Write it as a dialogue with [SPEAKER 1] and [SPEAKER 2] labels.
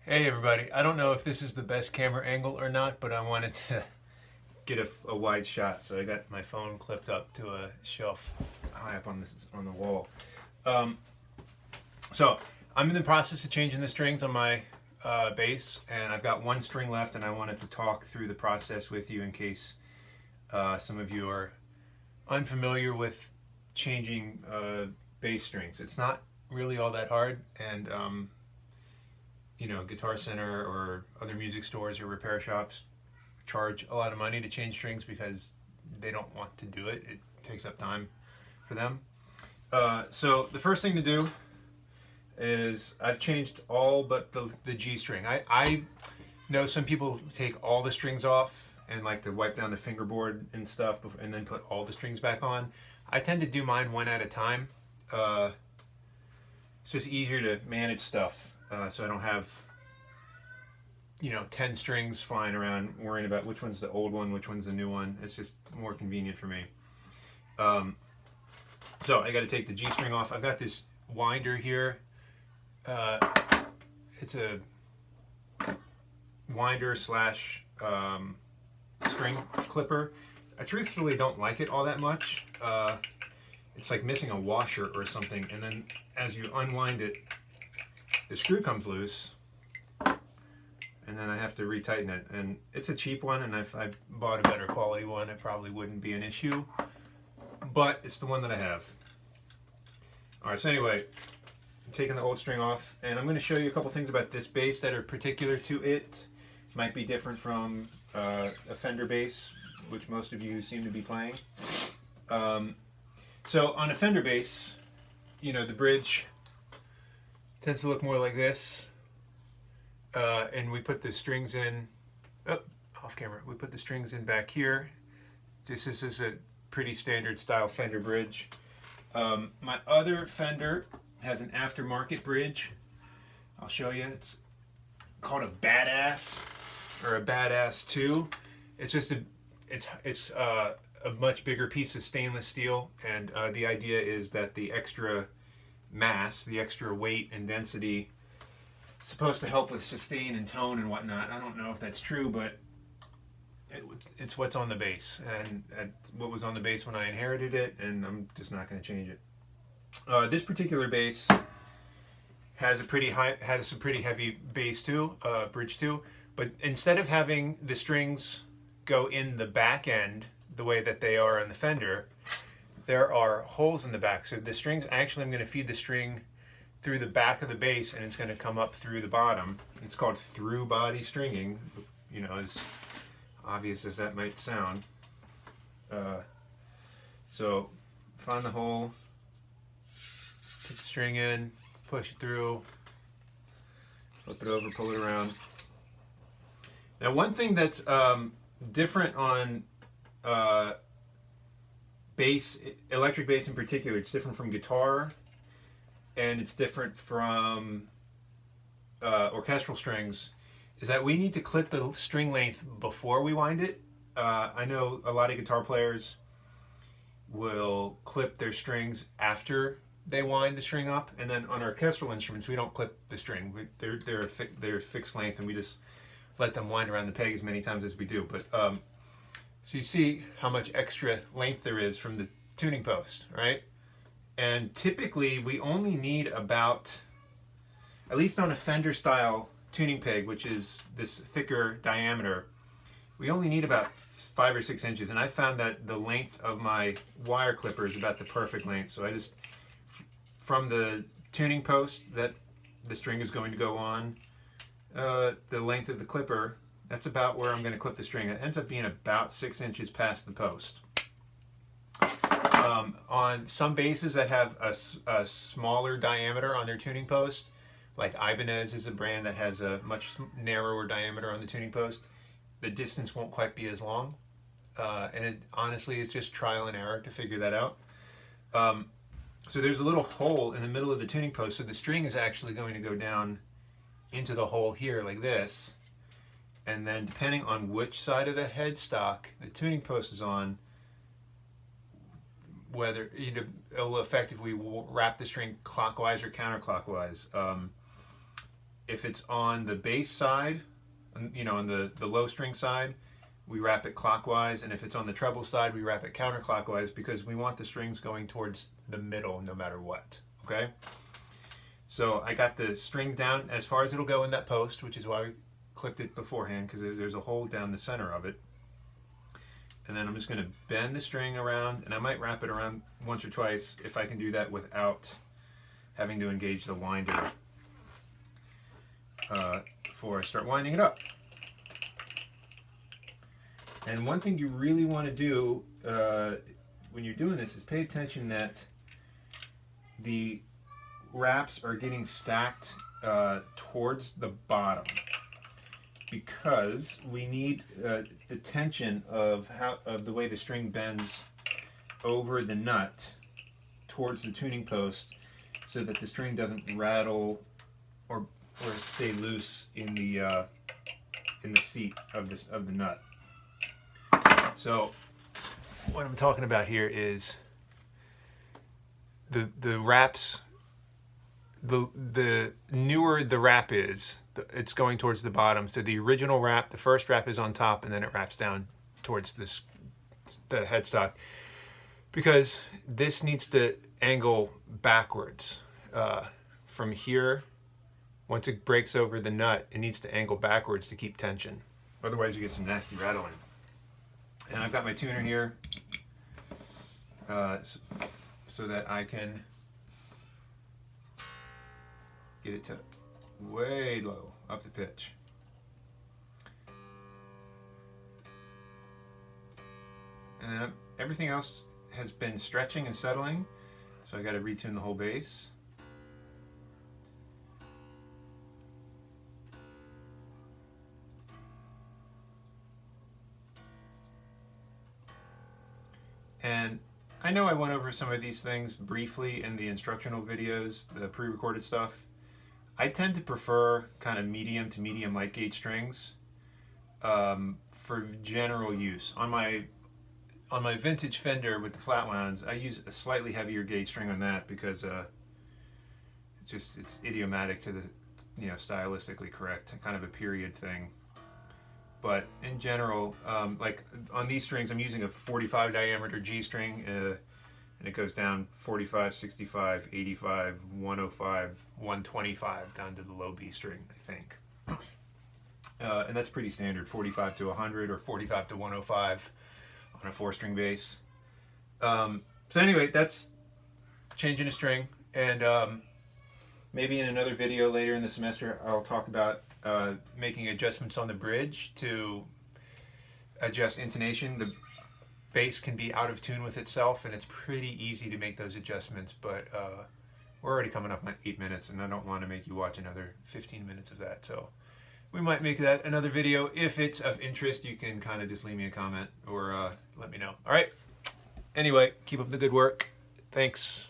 [SPEAKER 1] Hey everybody, I don't know if this is the best camera angle or not, but I wanted to get a wide shot, so I got my phone clipped up to a shelf high up on the wall. Um, so I'm in the process of changing the strings on my bass, and I've got one string left, and I wanted to talk through the process with you in case some of you are unfamiliar with changing bass strings. It's not really all that hard, and Guitar Center or other music stores or repair shops charge a lot of money to change strings because they don't want to do it. It takes up time for them. So the first thing to do is I've changed all but the G string. I know some people take all the strings off and like to wipe down the fingerboard and stuff and then put all the strings back on. I tend to do mine one at a time. It's just easier to manage stuff. So I don't have 10 strings flying around worrying about which one's the old one, which one's the new one. It's just more convenient for me. So I got to take the G string off. I've got this winder here. It's a winder slash string clipper. I truthfully don't like it all that much. It's like missing a washer or something, and then as you unwind it, the screw comes loose, and then I have to retighten it. And it's a cheap one, and if I bought a better quality one, it probably wouldn't be an issue. But it's the one that I have. All right, so anyway, I'm taking the old string off, and I'm going to show you a couple things about this bass that are particular to it. Might be different from a Fender bass, which most of you seem to be playing. So on a Fender bass, the bridge tends to look more like this, and we put the strings in, off camera, we put the strings in back here. This is a pretty standard style Fender bridge. My other Fender has an aftermarket bridge. I'll show you. It's called a Badass, or a Badass 2. It's just a much bigger piece of stainless steel, and the idea is that the extra mass, the extra weight and density, is supposed to help with sustain and tone and whatnot. I don't know if that's true, but it's what's on the bass, and what was on the bass when I inherited it, and I'm just not going to change it. This particular bass has a pretty heavy bass too, bridge too, but instead of having the strings go in the back end the way that they are on the Fender, there are holes in the back. So the strings, actually I'm going to feed the string through the back of the bass, and it's going to come up through the bottom. It's called through body stringing, as obvious as that might sound. So find the hole, put the string in, push it through, flip it over, pull it around. Now one thing that's different on bass, electric bass in particular, it's different from guitar, and it's different from orchestral strings, is that we need to clip the string length before we wind it. I know a lot of guitar players will clip their strings after they wind the string up, and then on orchestral instruments we don't clip the string. They're fixed length, and we just let them wind around the peg as many times as we do. But so you see how much extra length there is from the tuning post, right? And typically we only need about, at least on a Fender style tuning peg, which is this thicker diameter, we only need about 5 or 6 inches. And I found that the length of my wire clipper is about the perfect length. So I just, from the tuning post that the string is going to go on, the length of the clipper, that's about where I'm going to clip the string. It ends up being about 6 inches past the post. On some basses that have a smaller diameter on their tuning post, like Ibanez is a brand that has a much narrower diameter on the tuning post, the distance won't quite be as long. And honestly, it's just trial and error to figure that out. So there's a little hole in the middle of the tuning post, so the string is actually going to go down into the hole here like this, and then depending on which side of the headstock the tuning post is on, whether it'll affect if we wrap the string clockwise or counterclockwise. if it's on the bass side, you know, on the low string side, we wrap it clockwise, and if it's on the treble side, we wrap it counterclockwise, because we want the strings going towards the middle no matter what, okay? So I got the string down as far as it'll go in that post, which is why we clipped it beforehand, because there's a hole down the center of it. And then I'm just going to bend the string around, and I might wrap it around once or twice if I can do that without having to engage the winder before I start winding it up. And one thing you really want to do when you're doing this is pay attention that the wraps are getting stacked towards the bottom, because we need the tension of the way the string bends over the nut towards the tuning post, so that the string doesn't rattle or stay loose in the seat of the nut. So what I'm talking about here is the wraps. The newer the wrap is, it's going towards the bottom. So the original wrap, the first wrap is on top, and then it wraps down towards the headstock, because this needs to angle backwards from here. Once it breaks over the nut, it needs to angle backwards to keep tension. Otherwise you get some nasty rattling. And I've got my tuner here so that I can get it to way low, up the pitch. And then everything else has been stretching and settling, so I got to retune the whole bass. And I know I went over some of these things briefly in the instructional videos, the pre-recorded stuff. I tend to prefer kind of medium to medium light gauge strings for general use. On my vintage Fender with the flat wounds, I use a slightly heavier gauge string on that, because it's idiomatic to the, you know, stylistically correct, kind of a period thing. But in general, like on these strings, I'm using a 45 diameter G string, and it goes down 45, 65, 85, 105, 125 down to the low B string, I think. And that's pretty standard, 45 to 100 or 45 to 105 on a 4-string bass. So anyway, that's changing a string, and maybe in another video later in the semester I'll talk about making adjustments on the bridge to adjust intonation. The bass can be out of tune with itself, and it's pretty easy to make those adjustments, but we're already coming up on 8 minutes, and I don't want to make you watch another 15 minutes of that, so we might make that another video. If it's of interest, you can kind of just leave me a comment or let me know. All right, anyway, keep up the good work. Thanks.